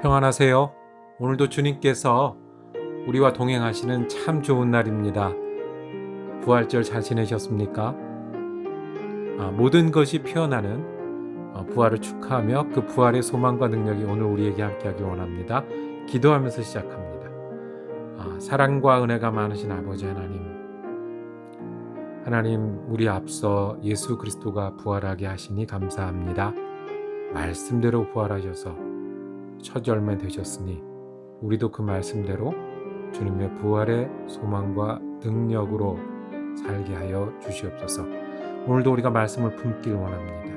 평안하세요. 오늘도 주님께서 우리와 동행하시는 참 좋은 날입니다. 부활절 잘 지내셨습니까? 모든 것이 피어나는 부활을 축하하며 그 부활의 소망과 능력이 오늘 우리에게 함께하기 원합니다. 기도하면서 시작합니다. 사랑과 은혜가 많으신 아버지 하나님, 우리 앞서 예수 그리스도가 부활하게 하시니 감사합니다. 말씀대로 부활하셔서 첫 열매 되셨으니 우리도 그 말씀대로 주님의 부활의 소망과 능력으로 살게 하여 주시옵소서. 오늘도 우리가 말씀을 품길 원합니다.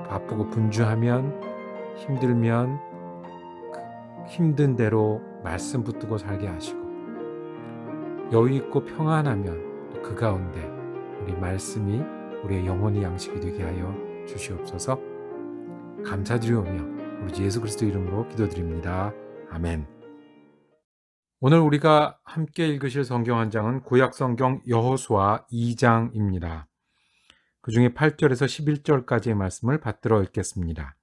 바쁘고 분주하면, 힘들면 힘든 대로 말씀 붙들고 살게 하시고, 여유 있고 평안하면 그 가운데 우리 말씀이 우리의 영혼이 양식이 되게 하여 주시옵소서. 감사드리오며 우리 예수 그리스도 이름으로 기도드립니다. 아멘. 오늘 우리가 함께 읽으실 성경 한 장은 구약 성경 여호수아 2장입니다. 그 중에 8절에서 11절까지의 말씀을 받들어 읽겠습니다.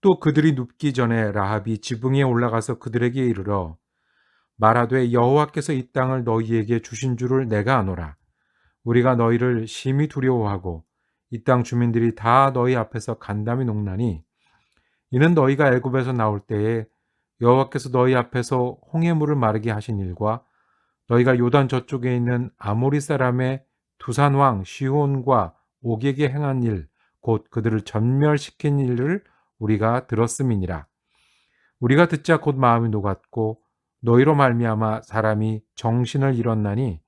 또 그들이 눕기 전에 라합이 지붕에 올라가서 그들에게 이르러 말하되 여호와께서 이 땅을 너희에게 주신 줄을 내가 아노라. 우리가 너희를 심히 두려워하고 이 땅 주민들이 다 너희 앞에서 간담이 녹나니 이는 너희가 애굽에서 나올 때에 여호와께서 너희 앞에서 홍해물을 마르게 하신 일과 너희가 요단 저쪽에 있는 아모리 사람의 두산 왕 시혼과 옥에게 행한 일, 곧 그들을 전멸시킨 일을 우리가 들었음이니라. 우리가 듣자 곧 마음이 녹았고 너희로 말미암아 사람이 정신을 잃었나니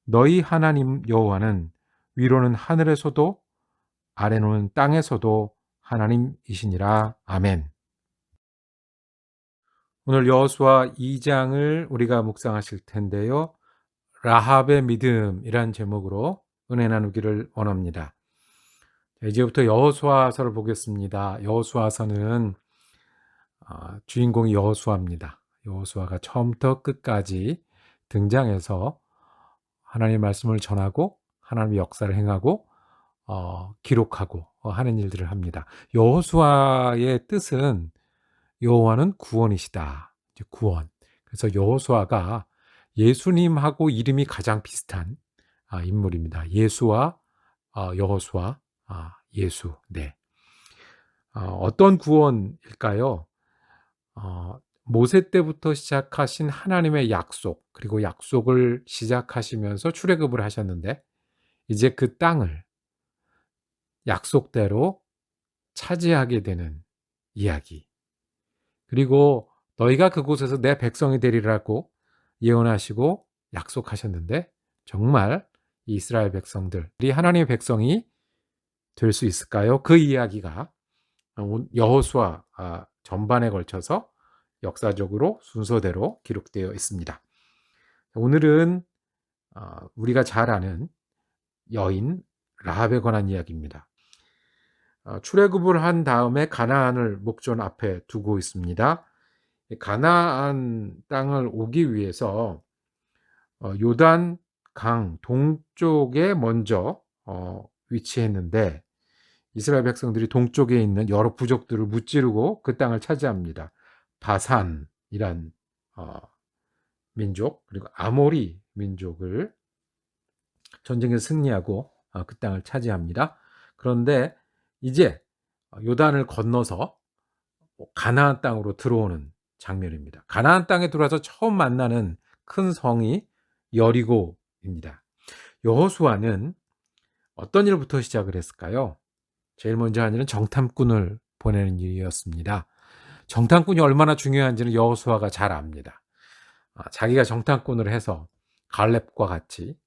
너희 하나님 여호와는 위로는 하늘에서도 아래로는 땅에서도 하나님이시니라. 아멘. 오늘 여호수아 2장을 우리가 묵상하실 텐데요. 라합의 믿음이란 제목으로 은혜 나누기를 원합니다. 이제부터 여호수아서를 보겠습니다. 여호수아서는 주인공이 여호수아입니다. 여호수아가 처음부터 끝까지 등장해서 하나님의 말씀을 전하고 하나님의 역사를 행하고 기록하고 하는 일들을 합니다. 여호수아의 뜻은 여호와는 구원이시다. 이제 구원. 그래서 여호수아가 예수님하고 이름이 가장 비슷한 인물입니다. 예수와 여호수아, 예수. 네. 어떤 구원일까요? 모세 때부터 시작하신 하나님의 약속, 그리고 약속을 시작하시면서 출애굽을 하셨는데 이제 그 땅을 약속대로 차지하게 되는 이야기. 그리고 너희가 그곳에서 내 백성이 되리라고 예언하시고 약속하셨는데 정말 이스라엘 백성들이 하나님의 백성이 될 수 있을까요? 그 이야기가 여호수아 전반에 걸쳐서 역사적으로 순서대로 기록되어 있습니다. 오늘은 우리가 잘 아는 여인 라합에 관한 이야기입니다. 출애굽을 한 다음에 가나안을 목전 앞에 두고 있습니다. 가나안 땅을 오기 위해서 요단 강 동쪽에 먼저 위치했는데 이스라엘 백성들이 동쪽에 있는 여러 부족들을 무찌르고 그 땅을 차지합니다. 바산이란 민족, 그리고 아모리 민족을 전쟁에서 승리하고 그 땅을 차지합니다. 그런데 이제 요단을 건너서 가나안 땅으로 들어오는 장면입니다. 가나안 땅에 들어와서 처음 만나는 큰 성이 여리고입니다. 여호수아는 어떤 일부터 시작을 했을까요? 제일 먼저 한 일은 정탐꾼을 보내는 일이었습니다. 정탐꾼이 얼마나 중요한지는 여호수아가 잘 압니다. 자기가 정탐꾼을 해서 갈렙과 같이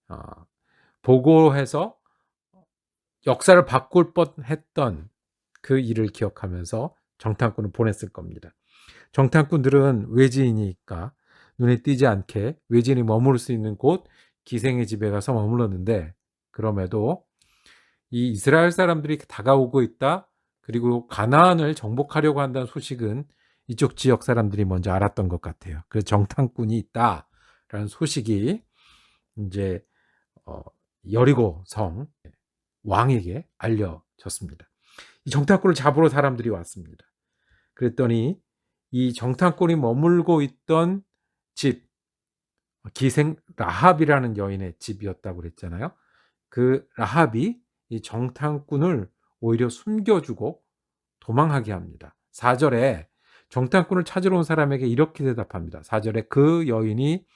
보고해서 역사를 바꿀 뻔했던 그 일을 기억하면서 정탐꾼을 보냈을 겁니다. 정탐꾼들은 외지인이니까 눈에 띄지 않게 외지인이 머무를 수 있는 곳 기생의 집에 가서 머물렀는데 그럼에도 이 이스라엘 사람들이 다가오고 있다, 그리고 가나안을 정복하려고 한다는 소식은 이쪽 지역 사람들이 먼저 알았던 것 같아요. 그래서 정탐꾼이 있다라는 소식이 이제 여리고 성 왕에게 알려졌습니다. 이 정탐꾼을 잡으러 사람들이 왔습니다. 그랬더니 이 정탐꾼이 머물고 있던 집, 기생 라합이라는 여인의 집이었다고 그랬잖아요. 그 라합이 이 정탐꾼을 오히려 숨겨주고 도망하게 합니다. 4절에 정탐꾼을 찾으러 온 사람에게 이렇게 대답합니다. 4절에 그 여인이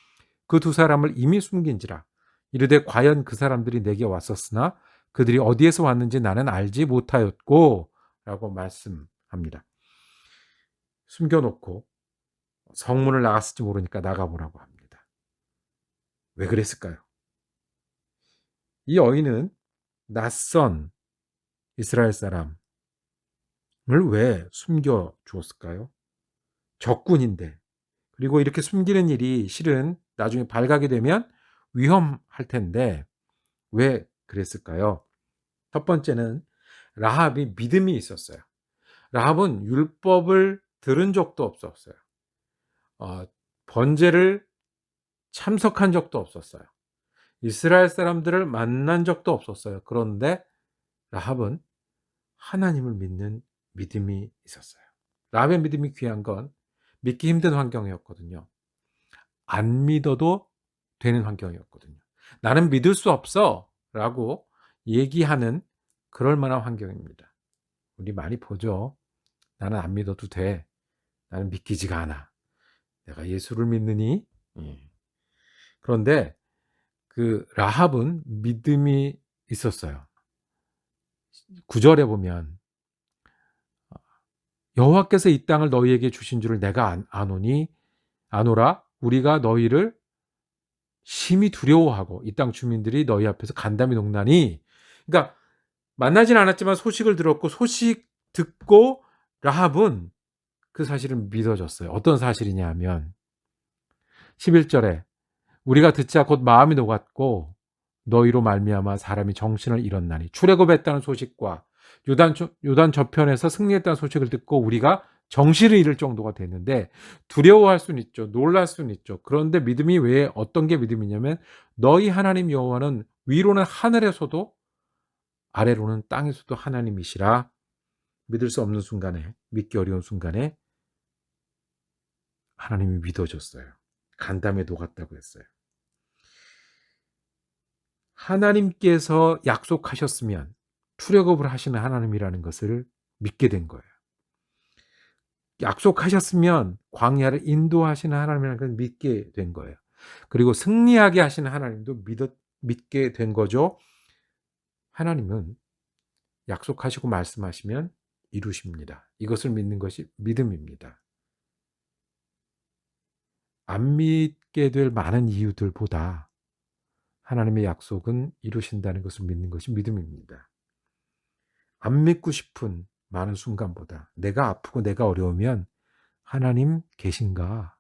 그 두 사람을 이미 숨긴지라 이르되 과연 그 사람들이 내게 왔었으나 그들이 어디에서 왔는지 나는 알지 못하였고 라고 말씀합니다. 숨겨놓고 성문을 나갔을지 모르니까 나가보라고 합니다. 왜 그랬을까요? 이 여인은 낯선 이스라엘 사람을 왜 숨겨 주었을까요? 적군인데. 그리고 이렇게 숨기는 일이 실은 나중에 발각이 되면 위험할 텐데 왜 그랬을까요? 첫 번째는 라합이 믿음이 있었어요. 라합은 율법을 들은 적도 없었어요. 번제를 참석한 적도 없었어요. 이스라엘 사람들을 만난 적도 없었어요. 그런데 라합은 하나님을 믿는 믿음이 있었어요. 라합의 믿음이 귀한 건 믿기 힘든 환경이었거든요. 안 믿어도 되는 환경이었거든요. 나는 믿을 수 없어 라고 얘기하는 그럴 만한 환경입니다. 우리 많이 보죠. 나는 안 믿어도 돼. 나는 믿기지가 않아. 내가 예수를 믿느니? 예. 그런데 그 라합은 믿음이 있었어요. 9절에 보면 여호와께서 이 땅을 너희에게 주신 줄을 내가 아노라 우리가 너희를 심히 두려워하고 이 땅 주민들이 너희 앞에서 간담이 농나니. 그러니까 만나진 않았지만 소식을 들었고 소식 듣고 라합은 그 사실을 믿어졌어요. 어떤 사실이냐 하면 11절에 우리가 듣자 곧 마음이 녹았고 너희로 말미암아 사람이 정신을 잃었나니 출애굽했다는 소식과 요단 저편에서 승리했다는 소식을 듣고 우리가 정신을 잃을 정도가 됐는데 두려워할 수는 있죠. 놀랄 수는 있죠. 그런데 믿음이 왜 어떤 게 믿음이냐면 너희 하나님 여호와는 위로는 하늘에서도 아래로는 땅에서도 하나님이시라. 믿을 수 없는 순간에 믿기 어려운 순간에 하나님이 믿어졌어요. 간담에 녹았다고 했어요. 하나님께서 약속하셨으면 출애굽을 하시는 하나님이라는 것을 믿게 된 거예요. 약속하셨으면 광야를 인도하시는 하나님이라는 걸 믿게 된 거예요. 그리고 승리하게 하시는 하나님도 믿게 된 거죠. 하나님은 약속하시고 말씀하시면 이루십니다. 이것을 믿는 것이 믿음입니다. 안 믿게 될 많은 이유들보다 하나님의 약속은 이루신다는 것을 믿는 것이 믿음입니다. 안 믿고 싶은 많은 순간보다 내가 아프고 내가 어려우면 하나님 계신가?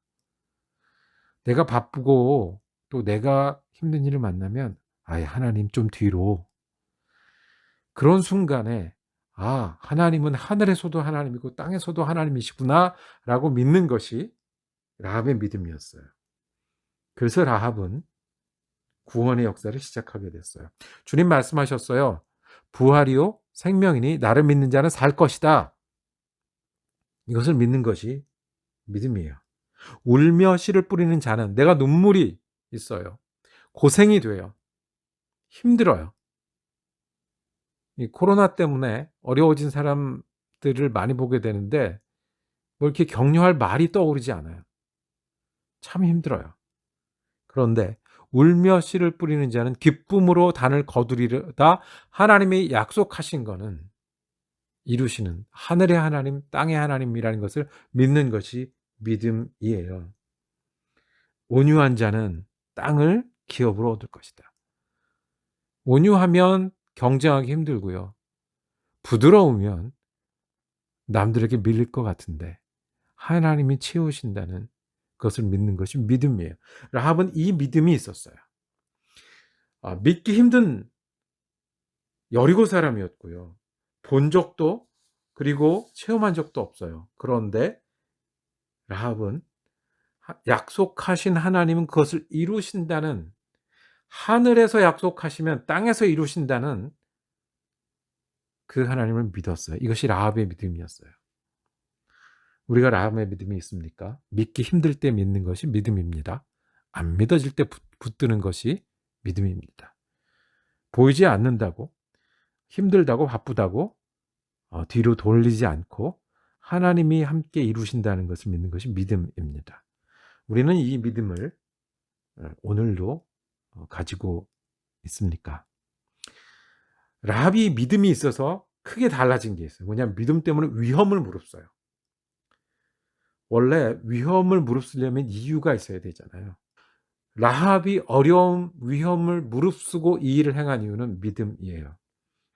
내가 바쁘고 또 내가 힘든 일을 만나면 아예 하나님 좀 뒤로. 그런 순간에 하나님은 하늘에서도 하나님이고 땅에서도 하나님이시구나 라고 믿는 것이 라합의 믿음이었어요. 그래서 라합은 구원의 역사를 시작하게 됐어요. 주님 말씀하셨어요. 부활이요 생명이니 나를 믿는 자는 살 것이다. 이것을 믿는 것이 믿음이에요. 울며 씨를 뿌리는 자는 내가 눈물이 있어요. 고생이 돼요. 힘들어요. 이 코로나 때문에 어려워진 사람들을 많이 보게 되는데 뭐 이렇게 격려할 말이 떠오르지 않아요. 참 힘들어요. 그런데 울며 씨를 뿌리는 자는 기쁨으로 단을 거두리로다. 하나님이 약속하신 거는 이루시는 하늘의 하나님, 땅의 하나님이라는 것을 믿는 것이 믿음이에요. 온유한 자는 땅을 기업으로 얻을 것이다. 온유하면 경쟁하기 힘들고요. 부드러우면 남들에게 밀릴 것 같은데 하나님이 채우신다는 것을 믿는 것이 믿음이에요. 라합은 이 믿음이 있었어요. 믿기 힘든 여리고 사람이었고요. 본 적도 그리고 체험한 적도 없어요. 그런데 라합은 약속하신 하나님은 그것을 이루신다는, 하늘에서 약속하시면 땅에서 이루신다는 그 하나님을 믿었어요. 이것이 라합의 믿음이었어요. 우리가 라합의 믿음이 있습니까? 믿기 힘들 때 믿는 것이 믿음입니다. 안 믿어질 때 붙드는 것이 믿음입니다. 보이지 않는다고, 힘들다고, 바쁘다고 뒤로 돌리지 않고 하나님이 함께 이루신다는 것을 믿는 것이 믿음입니다. 우리는 이 믿음을 오늘도 가지고 있습니까? 라합이 믿음이 있어서 크게 달라진 게 있어요. 뭐냐면 믿음 때문에 위험을 무릅써요. 원래 위험을 무릅쓰려면 이유가 있어야 되잖아요. 라합이 어려움, 위험을 무릅쓰고 이 일을 행한 이유는 믿음이에요.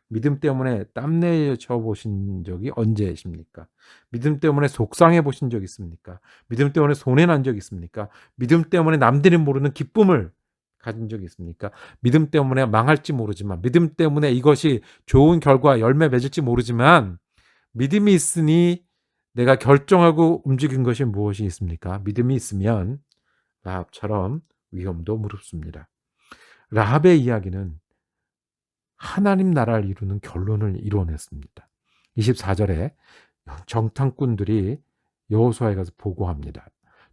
믿음 때문에 땀내쳐 보신 적이 언제십니까? 믿음 때문에 속상해 보신 적 있습니까? 믿음 때문에 손해 난 적 있습니까? 믿음 때문에 남들이 모르는 기쁨을 가진 적이 있습니까? 믿음 때문에 망할지 모르지만, 믿음 때문에 이것이 좋은 결과, 열매 맺을지 모르지만, 믿음이 있으니 내가 결정하고 움직인 것이 무엇이 있습니까? 믿음이 있으면 라합처럼 위험도 무릅습니다. 라합의 이야기는 하나님 나라를 이루는 결론을 이뤄냈습니다. 24절에 정탐꾼들이 여호수아에 가서 보고합니다.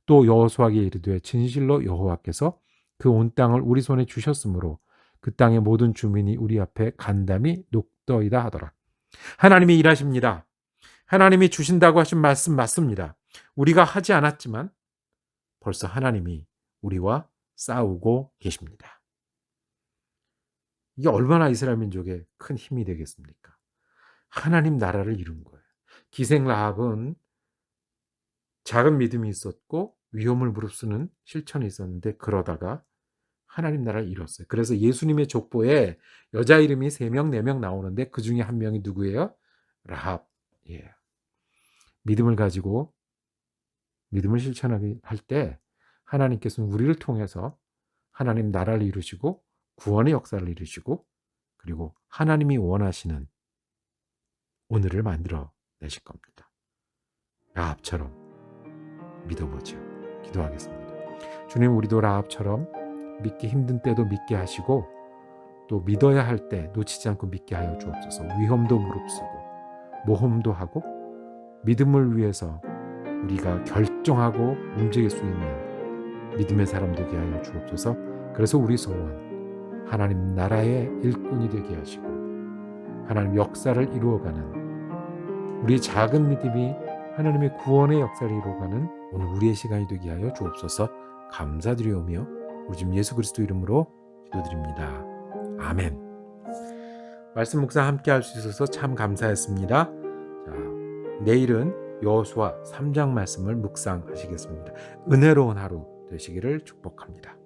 또 여호수아에게 이르되 진실로 여호와께서 그 온 땅을 우리 손에 주셨으므로 그 땅의 모든 주민이 우리 앞에 간담이 녹더이다 하더라. 하나님이 일하십니다. 하나님이 주신다고 하신 말씀 맞습니다. 우리가 하지 않았지만 벌써 하나님이 우리와 싸우고 계십니다. 이게 얼마나 이스라엘 민족의 큰 힘이 되겠습니까? 하나님 나라를 이룬 거예요. 기생 라합은 작은 믿음이 있었고 위험을 무릅쓰는 실천이 있었는데 그러다가 하나님 나라를 이뤘어요. 그래서 예수님의 족보에 여자 이름이 3명, 4명 나오는데 그 중에 한 명이 누구예요? 라합이에요. 믿음을 가지고 믿음을 실천하게 할 때 하나님께서는 우리를 통해서 하나님 나라를 이루시고 구원의 역사를 이루시고 그리고 하나님이 원하시는 오늘을 만들어 내실 겁니다. 라합처럼 믿어보죠. 기도하겠습니다. 주님, 우리도 라합처럼 믿기 힘든 때도 믿게 하시고 또 믿어야 할 때 놓치지 않고 믿게 하여 주옵소서. 위험도 무릅쓰고 모험도 하고 믿음을 위해서 우리가 결정하고 움직일 수 있는 믿음의 사람 되게 하여 주옵소서. 그래서 우리 소원 하나님 나라의 일꾼이 되게 하시고 하나님 역사를 이루어가는 우리의 작은 믿음이 하나님의 구원의 역사를 이루어가는 오늘 우리의 시간이 되게 하여 주옵소서. 감사드리오며 우리 주 예수 그리스도 이름으로 기도드립니다. 아멘. 말씀 묵상 함께 할 수 있어서 참 감사했습니다. 자, 내일은 여호수아 3장 말씀을 묵상하시겠습니다. 은혜로운 하루 되시기를 축복합니다.